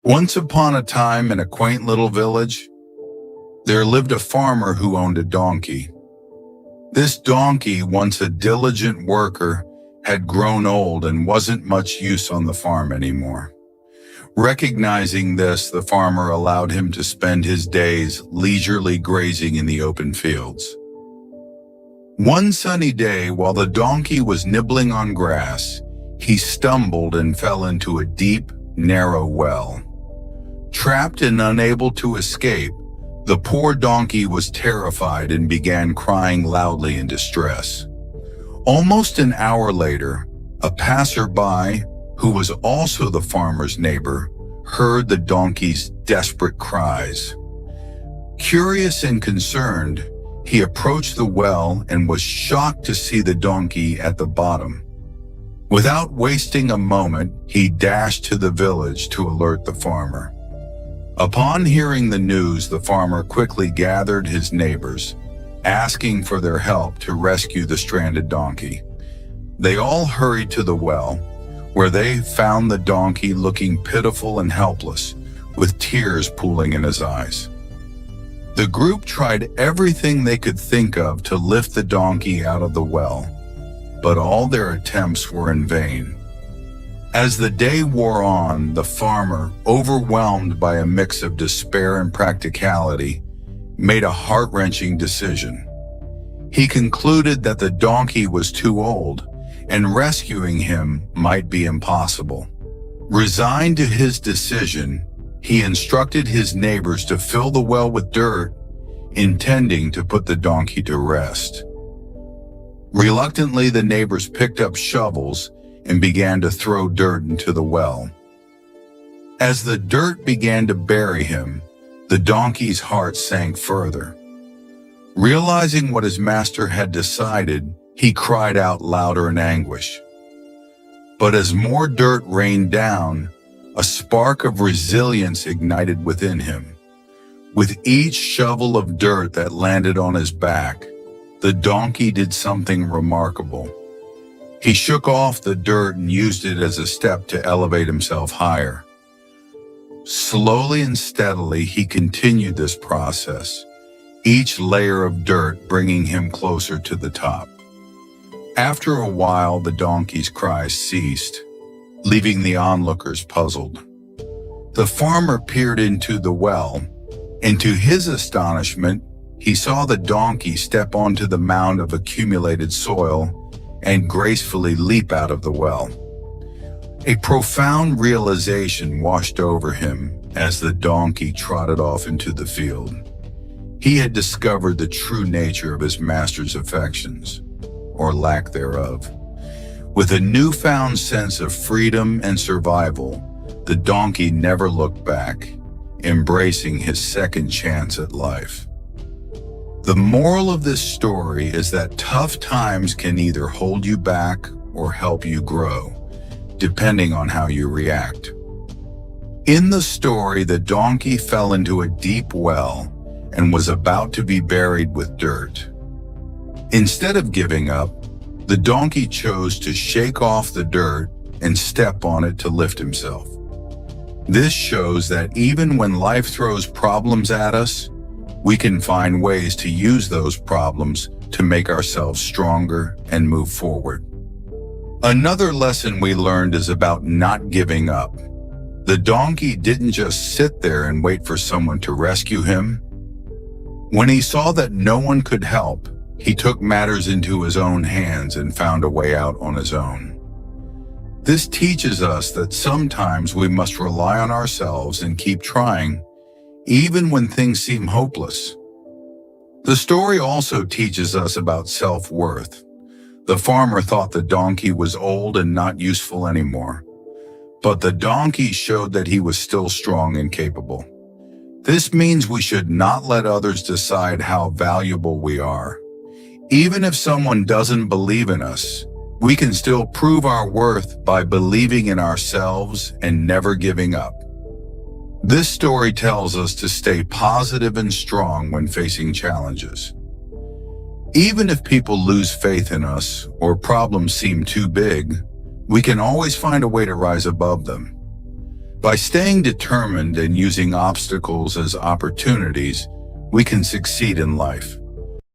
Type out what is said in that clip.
Once upon a time in a quaint little village, there lived a farmer who owned a donkey. This donkey, once a diligent worker, had grown old and wasn't much use on the farm anymore. Recognizing this, the farmer allowed him to spend his days leisurely grazing in the open fields. One sunny day, while the donkey was nibbling on grass, he stumbled and fell into a deep, narrow well. Trapped and unable to escape, the poor donkey was terrified and began crying loudly in distress. Almost an hour later, a passerby, who was also the farmer's neighbor, heard the donkey's desperate cries. Curious and concerned, he approached the well and was shocked to see the donkey at the bottom. Without wasting a moment, he dashed to the village to alert the farmer. Upon hearing the news, the farmer quickly gathered his neighbors, asking for their help to rescue the stranded donkey. They all hurried to the well, where they found the donkey looking pitiful and helpless, with tears pooling in his eyes. The group tried everything they could think of to lift the donkey out of the well, but all their attempts were in vain. As the day wore on, the farmer, overwhelmed by a mix of despair and practicality, made a heart-wrenching decision. He concluded that the donkey was too old, and rescuing him might be impossible. Resigned to his decision, he instructed his neighbors to fill the well with dirt, intending to put the donkey to rest. Reluctantly, the neighbors picked up shovels and began to throw dirt into the well. As the dirt began to bury him, the donkey's heart sank further. Realizing what his master had decided, he cried out louder in anguish. But as more dirt rained down, a spark of resilience ignited within him. With each shovel of dirt that landed on his back, the donkey did something remarkable. He shook off the dirt and used it as a step to elevate himself higher. Slowly and steadily, he continued this process, each layer of dirt bringing him closer to the top. After a while, the donkey's cries ceased, leaving the onlookers puzzled. The farmer peered into the well, and to his astonishment, he saw the donkey step onto the mound of accumulated soil and gracefully leap out of the well. A profound realization washed over him as the donkey trotted off into the field. He had discovered the true nature of his master's affections, or lack thereof. With a newfound sense of freedom and survival, the donkey never looked back, embracing his second chance at life. The moral of this story is that tough times can either hold you back or help you grow, depending on how you react. In the story, the donkey fell into a deep well and was about to be buried with dirt. Instead of giving up, the donkey chose to shake off the dirt and step on it to lift himself. This shows that even when life throws problems at us, we can find ways to use those problems to make ourselves stronger and move forward. Another lesson we learned is about not giving up. The donkey didn't just sit there and wait for someone to rescue him. When he saw that no one could help, he took matters into his own hands and found a way out on his own. This teaches us that sometimes we must rely on ourselves and keep trying, even when things seem hopeless. The story also teaches us about self-worth. The farmer thought the donkey was old and not useful anymore, but the donkey showed that he was still strong and capable. This means we should not let others decide how valuable we are. Even if someone doesn't believe in us, we can still prove our worth by believing in ourselves and never giving up. This story tells us to stay positive and strong when facing challenges. Even if people lose faith in us or problems seem too big, we can always find a way to rise above them. By staying determined and using obstacles as opportunities, we can succeed in life.